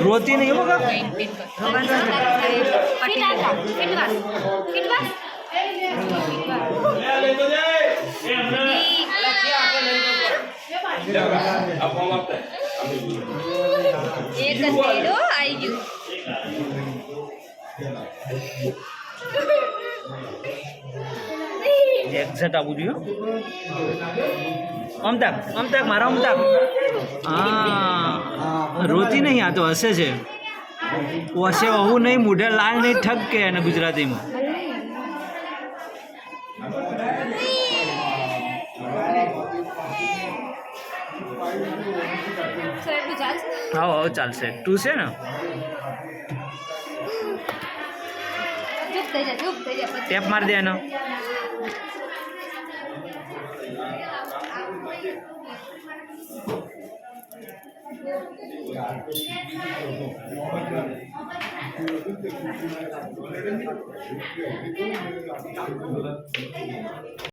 रोती नहीं होगा एग्जेक्ट आवू जो अमताक अमताक मारा अमताक हाँ रोती नहीं आ तो हसे छे वसे वहू नहीं मूढ़े लाल नहीं ठग के ने गुजराती में हाँ हाँ चालशे टू से ना टेप मार देना